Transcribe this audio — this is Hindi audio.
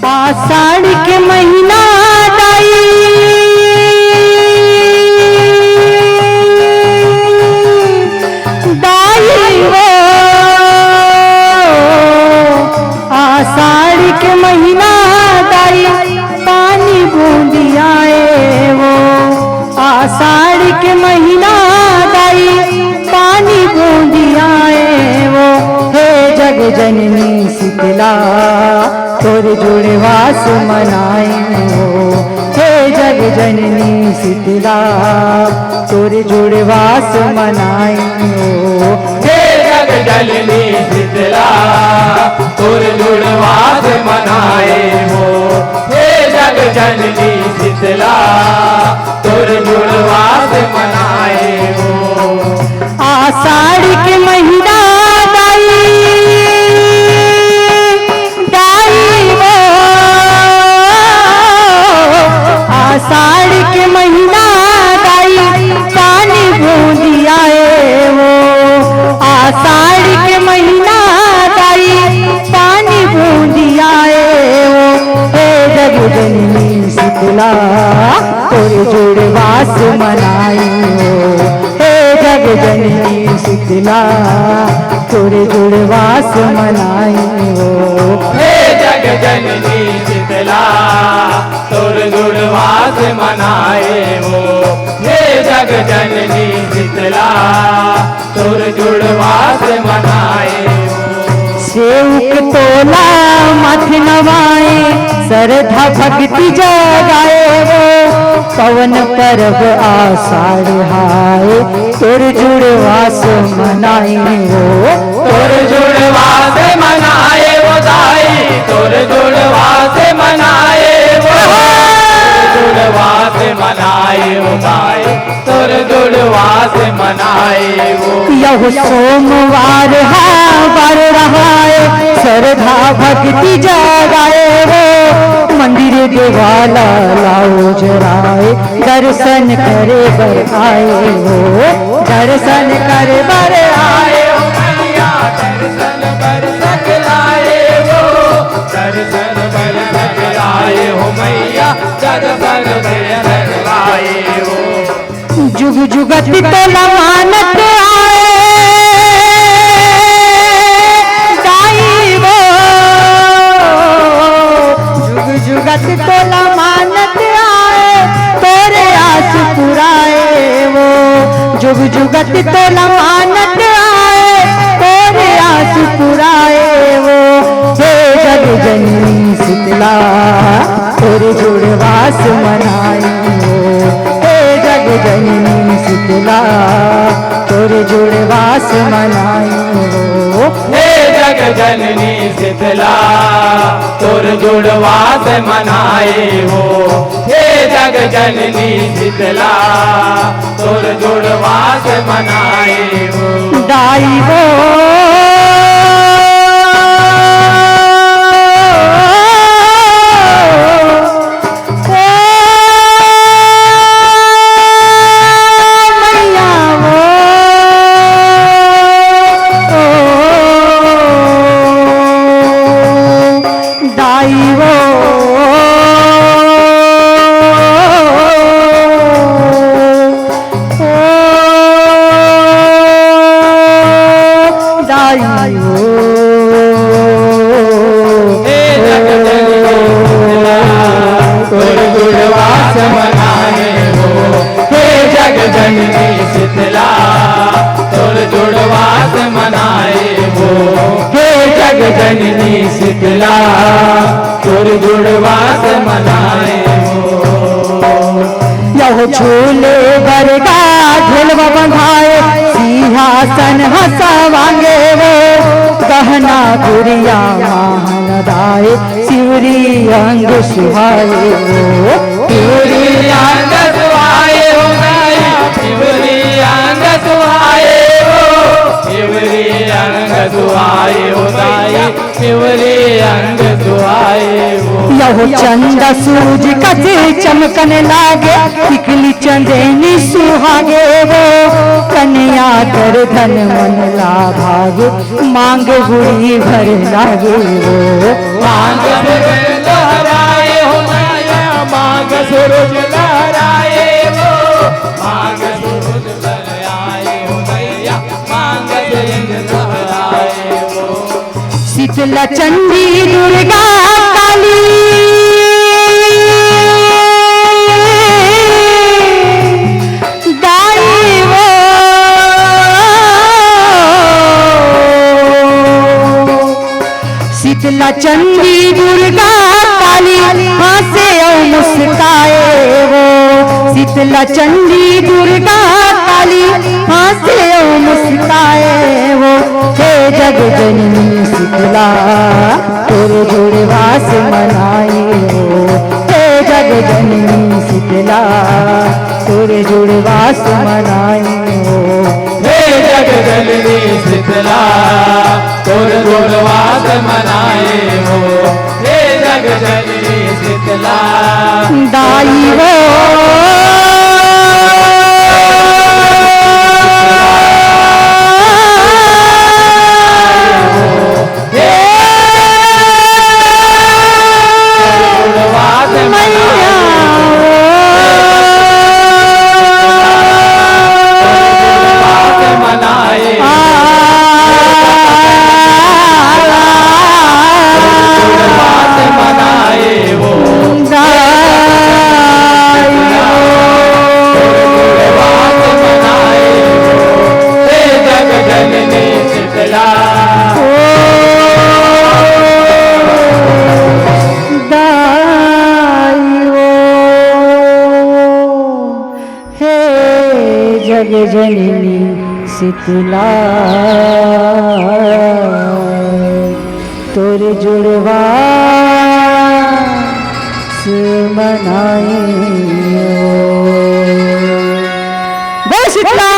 आषाढ़ के महीना दाई दाई वो आषाढ़ के महीना दाई पानी बूंदी आए वो आषाढ़ के महीना दाई पानी बूंदी आए वो हे जग जननी शीतला तोरे जुड़े वास मनाए हो हे जग जननी शीतला तोरे जुड़े वास मनाए हो हे जग जननी शीतला तोरे जुड़े वास मनाए हो हे जग जननी शीतला तोरे जुड़े वास मनाए हो आषाढ़ के महीना आषाढ़ के महीना दाई पानी बूंदी आए वो आषाढ़ के महीना दाई पानी बूंदी आए वो हे जग जननी शीतला तोरे जुड़े वास मनाई हो हे जग जननी शीतला तोरे जुड़े वास मनाई हो हे जग जननी शीतला तोर जुड़वास मनाए हो हे जग जननी शीतला तोर जुड़वास मनाए हो सेवक तोला मथ नवाए श्रद्धा भक्ति जगाए वो पवन पर्व आषाढ़ हाय तोर जुड़वास मनाए हो तोर जुड़वास मनाए वो दाई तोर जुड़वास मनाए वो जुड़वास मनाए वो दाई तोर जुड़वास मनाए वो यह सोमवार है बर रहा है श्रद्धा भक्ति जगाए वो मंदिर देवाला लाओ जराए दर्शन करे बर आए हो दर्शन करे बर आए हो मैया दर्शन बर सकलाए हो दर्शन बर सकलाए हो मैया दर्शन बर सकलाए हो जुग जुगत तो लमानत आए दाई वो जुग जुगत तो लमानत आए तोरे आस पुराए वो जुग जुगत तो लमानत आए तोरे आस पुराए वो हे जग जननी शीतला तोरे जुड़वास मनाई हो हे जग जननी शीतला तोरे जुड़वास मनाई हो हे जग जननी शीतला तोर जुड़वास मनाए हो हे जग जननी शीतला तोर जुड़वास मनाए हो दाई वो शीतला तोर जुड़वास मनाए हो हे जग जननी शीतला तोर जुड़वास मनाए हो। यहो झूले बरगा ढोलवा बंधाए सिंहासन हंसावांगे वो गहना गुड़िया महान दाए शिवरी अंग सुहाए वो शिवरी अंग सुहाए हो गया शिवरी अंग सुहाए हो शिवरी अंग सुहाए हो गया शिवरी अंग सुहाए हो। यहो चंद सूरज कसे चमकने लागे टिकली चंदेनी सुहागे वो कन्या कर धन मन ला भागे मांग गुड़ी भर लागे वो मांग सूरज लहराए हो नया मांग सूरज लहराए हो मांग सूरज लहराए हो नया मांग सूरज लहराए हो। शीतला चंडी दुर्गा काली दाई वो शीतला चंडी दुर्गा काली हंसे और मुस्काए वो शीतला चंडी दुर्गा काली हंसे और मुस्काए वो हे जग जननी शीतला तोरे जुड़वास मनाए हो हे जग जननी शीतला तोरे जुड़वास मनाए हो हे जग जननी शीतला तोर जुड़वास मनाए हो हे जग जननी शीतला दाई वो जग जननी शीतला तोर जुड़वा से मनाई हो। शीतला